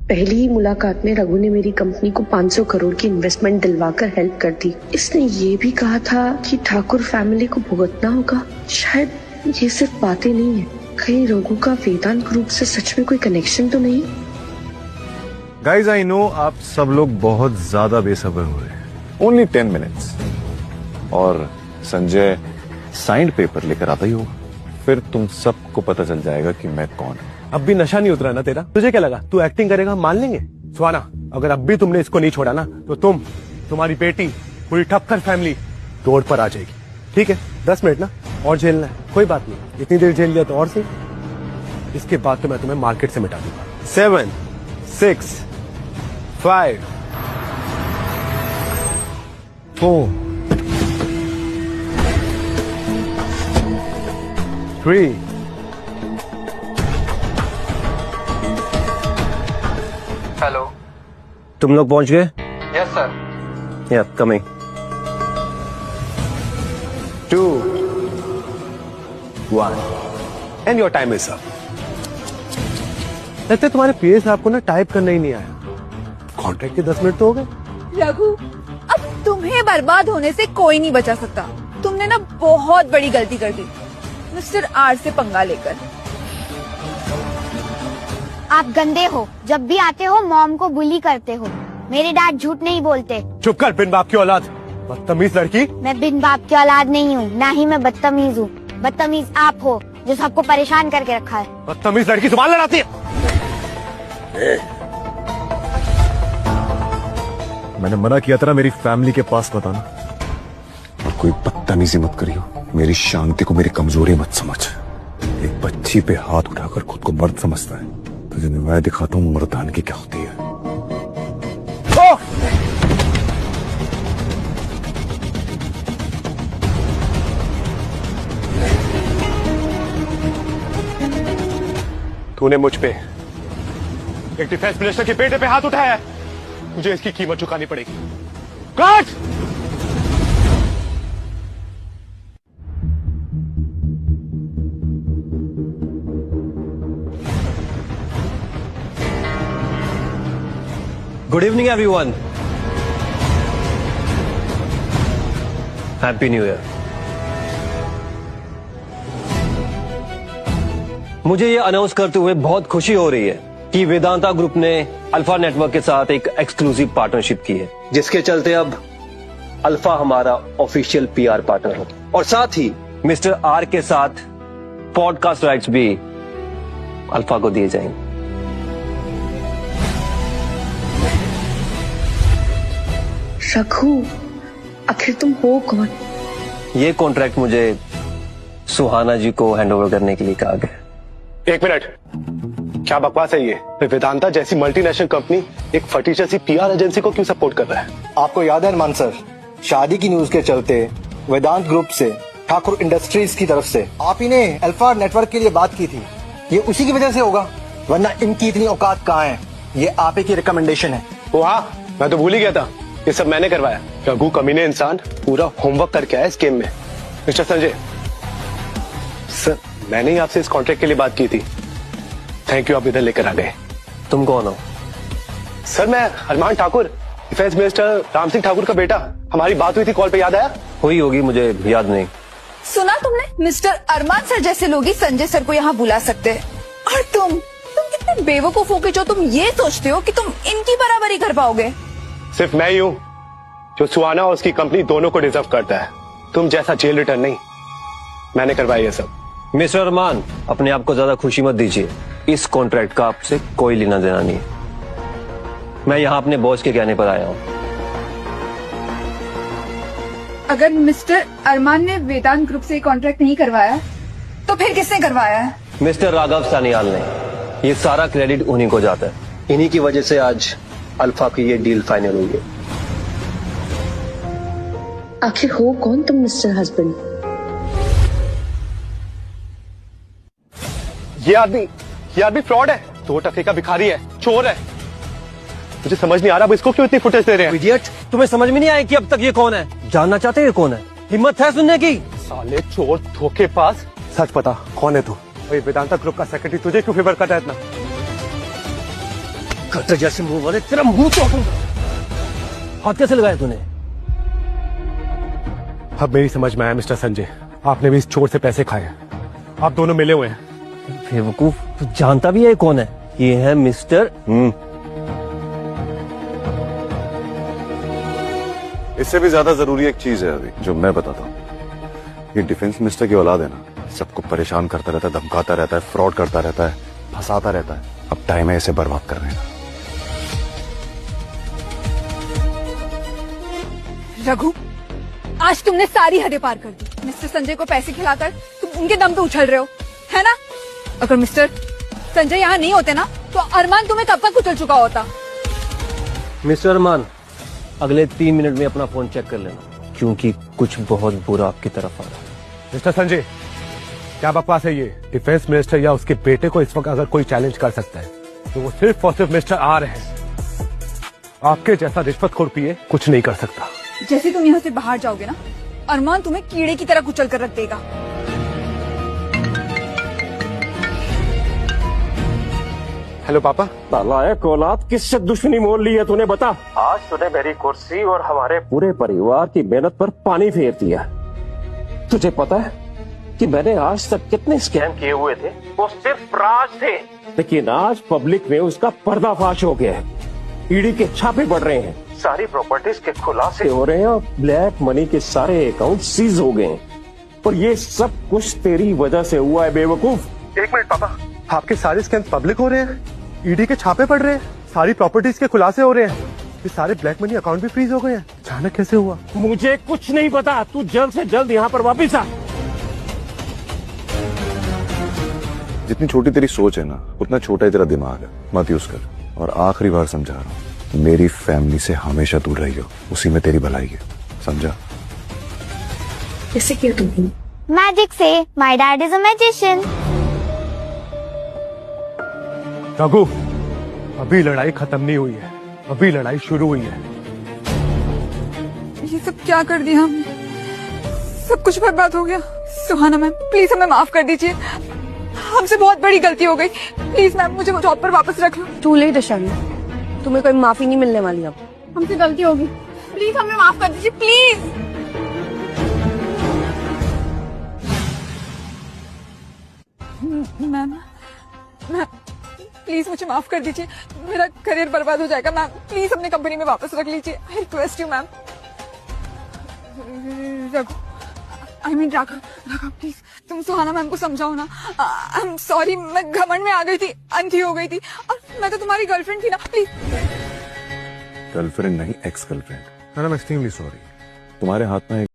पहली ही मुलाकात में रघु ने मेरी कंपनी को 500 करोड़ की इन्वेस्टमेंट दिलवाकर हेल्प कर दी। इसने ये भी कहा था कि ठाकुर फैमिली को भुगतना होगा। शायद ये सिर्फ बातें नहीं है, कहीं रघु का वेदांत ग्रुप से सच में कोई कनेक्शन तो नहीं। गाइज आई नो आप सब लोग बहुत ज्यादा बेसब्र हो रहे हैं। ओनली 10 मिनट्स और संजय साइंड पेपर लेकर आता ही होगा, फिर तुम सबको पता चल जाएगा कि मैं कौन हूं। अब भी नशा नहीं उतरा ना तेरा? तुझे क्या लगा तू एक्टिंग करेगा मान लेंगे? सुहाना, अगर अब भी तुमने इसको नहीं छोड़ा ना तो तुम्हारी बेटी, पूरी ठक्कर फैमिली रोड पर आ जाएगी। ठीक है, 10 मिनट ना और झेलना है, कोई बात नहीं। इतनी देर झेल लिया तो और सही। इसके बाद तो मैं तुम्हें मार्केट से मिटा दूंगा। 7, 6, 5, 4, 3, 2। हेलो, तुम लोग पहुंच गए? Yes sir. Yeah coming. 2, 1 and your time is up. लगता है तुम्हारे पीए साहब को ना टाइप करना ही नहीं आया। कॉन्ट्रैक्ट के 10 मिनट तो हो गए। रघु, अब तुम्हें बर्बाद होने से कोई नहीं बचा सकता। तुमने ना बहुत बड़ी गलती कर दी मिस्टर आर से पंगा लेकर। आप गंदे हो, जब भी आते हो मॉम को बुली करते हो। मेरे डैड झूठ नहीं बोलते। चुप कर बिन बाप की औलाद, बदतमीज लड़की। मैं बिन बाप की औलाद नहीं हूँ, ना ही मैं बदतमीज हूँ। बदतमीज आप हो जो सबको परेशान करके रखा है। बदतमीज लड़की जुबान लड़ाती है। मैंने मना किया था ना मेरी फैमिली के पास बताना। और कोई बदतमीजी मत करियो, मेरी शांति को मेरी कमजोरी मत समझ। एक बच्ची पे हाथ उठाकर खुद को मर्द समझता है, तुझे मैं दिखाता हूँ मर्दानगी क्या होती है। तूने मुझ पे, एक डिफेंस मिनिस्टर के बेटे पे हाथ उठाया है, मुझे इसकी कीमत चुकानी पड़ेगी। काट! Good evening everyone. Happy new year. मुझे ये अनाउंस करते हुए बहुत खुशी हो रही है कि वेदांता ग्रुप ने अल्फा नेटवर्क के साथ एक एक्सक्लूसिव पार्टनरशिप की है, जिसके चलते अब अल्फा हमारा ऑफिशियल पीआर पार्टनर हो, और साथ ही मिस्टर आर के साथ पॉडकास्ट राइट्स भी अल्फा को दिए जाएंगे। रघु, आखिर तुम हो कौन? ये कॉन्ट्रैक्ट मुझे सुहाना जी को हैंडओवर करने के लिए कहा गया। एक मिनट, क्या बकवास है ये? वेदांता जैसी मल्टीनेशनल कंपनी एक फटीचर सी पीआर एजेंसी को क्यों सपोर्ट कर रहा है? आपको याद है अरमान सर, शादी की न्यूज के चलते वेदांत ग्रुप से, ठाकुर इंडस्ट्रीज की तरफ से आप ही ने अल्फा नेटवर्क के लिए बात की थी। ये उसी की वजह से होगा, वरना इनकी इतनी औकात कहाँ है। ये आप ही की रिकमेंडेशन है। वो हाँ, मैं तो भूल ही गया था, ये सब मैंने करवाया। रघु कमीने इंसान पूरा होमवर्क करके आया इस गेम में। मिस्टर संजय सर, मैंने ही आपसे इस कॉन्ट्रैक्ट के लिए बात की थी। थैंक यू, आप इधर लेकर आ गए। तुम कौन हो? सर मैं अरमान ठाकुर, डिफेंस मिनिस्टर राम सिंह ठाकुर का बेटा। हमारी बात हुई थी कॉल पे, याद आया? हुई होगी, मुझे याद नहीं। सुना तुमने? मिस्टर अरमान सर जैसे लोग ही संजय सर को यहाँ बुला सकते हैं। और तुम कितने बेवकूफ हो कि जो तुम ये सोचते हो कि तुम इनकी बराबरी कर पाओगे। सिर्फ मैं ही हूँ जो सुहाना और उसकी कंपनी दोनों को डिजर्व करता है। तुम जैसा जेल रिटर्न नहीं, मैंने करवाया ये सब। मिस्टर अरमान, अपने आप को ज्यादा खुशी मत दीजिए। इस कॉन्ट्रैक्ट का आपसे कोई लेना देना नहीं है। मैं यहाँ अपने बॉस के कहने पर आया हूँ। अगर मिस्टर अरमान ने वेदांत ग्रुप से कॉन्ट्रैक्ट नहीं करवाया तो फिर किसने करवाया है? मिस्टर राघव सानियाल ने। ये सारा क्रेडिट उन्हीं को जाता है। इन्हीं की वजह से आज अल्फा की ये डील फाइनल हुई है। आखिर हो कौन तुम मिस्टर हस्बैंड? ये आदमी फ्रॉड है, 2 टके का भिखारी है, चोर है। मुझे समझ नहीं आ रहा इसको क्यों इतनी फुटेज दे रहे हैं। इडियट, तुम्हें समझ में नहीं आया कि अब तक ये कौन है? जानना चाहते हैं ये कौन है? हिम्मत है सुनने की? साले चोर धोखेबाज। सच पता कौन है तू? वेदांता ग्रुप का सेक्रेटरी तुझे क्यों फेवर करता है इतना? कटर जैसे मुंह वाले, तेरा मुंह तोड़ूंगा। हाथ कैसे लगाया तूने? अब मेरी समझ में आया मिस्टर संजय, आपने भी इस चोर से पैसे खाए हैं। आप दोनों मिले हुए हैं। बेवकूफ, तू जानता भी है कौन है? ये है मिस्टर। इससे भी ज्यादा जरूरी एक चीज है अभी जो मैं बताता हूँ। ये डिफेंस मिनिस्टर की औलाद है ना, सबको परेशान करता रहता है, धमकाता रहता है, फ्रॉड करता रहता है, फंसाता रहता है। अब टाइम है इसे बर्बाद करने का। रघु, आज तुमने सारी हदें पार कर दी। मिस्टर संजय को पैसे खिलाकर तुम उनके दम पे उछल रहे हो, है ना? अगर मिस्टर संजय यहाँ नहीं होते ना तो अरमान तुम्हें कब का कुचल चुका होता। मिस्टर अरमान, अगले 3 मिनट में अपना फोन चेक कर लेना, क्योंकि कुछ बहुत बुरा आपकी तरफ आ रहा है। मिस्टर संजय, क्या बकवास है ये? डिफेंस मिनिस्टर या उसके बेटे को इस वक्त अगर कोई चैलेंज कर सकता है तो वो सिर्फ और सिर्फ मिस्टर आर है। आपके जैसा रिश्वतखोर पिए कुछ नहीं कर सकता। जैसे तुम यहाँ से बाहर जाओगे ना, अरमान तुम्हें कीड़े की तरह कुचल कर रख देगा। हेलो पापा। नालायक औलाद, किससे दुश्मनी मोल ली है तूने, बता। आज तूने मेरी कुर्सी और हमारे पूरे परिवार की मेहनत पर पानी फेर दिया। तुझे पता है कि मैंने आज तक कितने स्कैम किए हुए थे? वो सिर्फ राज थे, लेकिन आज पब्लिक में उसका पर्दाफाश हो गया है। ईडी के छापे बढ़ रहे हैं, सारी प्रॉपर्टीज के खुलासे हो रहे हैं और ब्लैक मनी के सारे अकाउंट सीज हो गए हैं। और ये सब कुछ तेरी वजह से हुआ है, बेवकूफ। एक मिनट पापा, आपके सारे स्कैम पब्लिक हो रहे हैं, ईडी के छापे पड़ रहे हैं, सारी प्रॉपर्टीज के खुलासे हो रहे हैं, ये सारे ब्लैक मनी अकाउंट भी फ्रीज हो गए हैं। अचानक कैसे हुआ? मुझे कुछ नहीं पता, तू जल्द से जल्द यहाँ पर वापिस आ। जितनी छोटी तेरी सोच है ना, उतना छोटा ही तेरा दिमाग है, मत यूज कर। और आखिरी बार समझा रहा हूँ, मेरी फैमिली से हमेशा दूर रही हो, उसी में तेरी भलाई है, समझा? कैसे किया तुमने? मैजिक से। My dad is a magician. Raghu, अभी लड़ाई खत्म नहीं हुई है, अभी लड़ाई शुरू हुई है। ये सब क्या कर दिया हमने? सब कुछ बर्बाद हो गया। सुहाना मैम, प्लीज हमें माफ कर दीजिए, हमसे बहुत बड़ी गलती हो गई। प्लीज मैम, मुझे जॉब पर वापस रख लो। टू लेट शामी, तुम्हें कोई माफी नहीं मिलने वाली अब। हमसे गलती होगी, प्लीज हमें माफ कर दीजिए, प्लीज। मैम, प्लीज मुझे माफ कर दीजिए, मेरा करियर बर्बाद हो जाएगा। मैम प्लीज अपनी कंपनी में वापस रख लीजिए, I request you ma'am. Raghu, I mean Raghav, please तुम सुहाना मैम को समझाओ ना। आई एम सॉरी, मैं घमंड में आ गई थी, अंधी हो गई थी, और मैं तो तुम्हारी गर्लफ्रेंड थी ना। प्लीज। गर्लफ्रेंड नहीं, ex girlfriend. I am extremely sorry. तुम्हारे हाथ में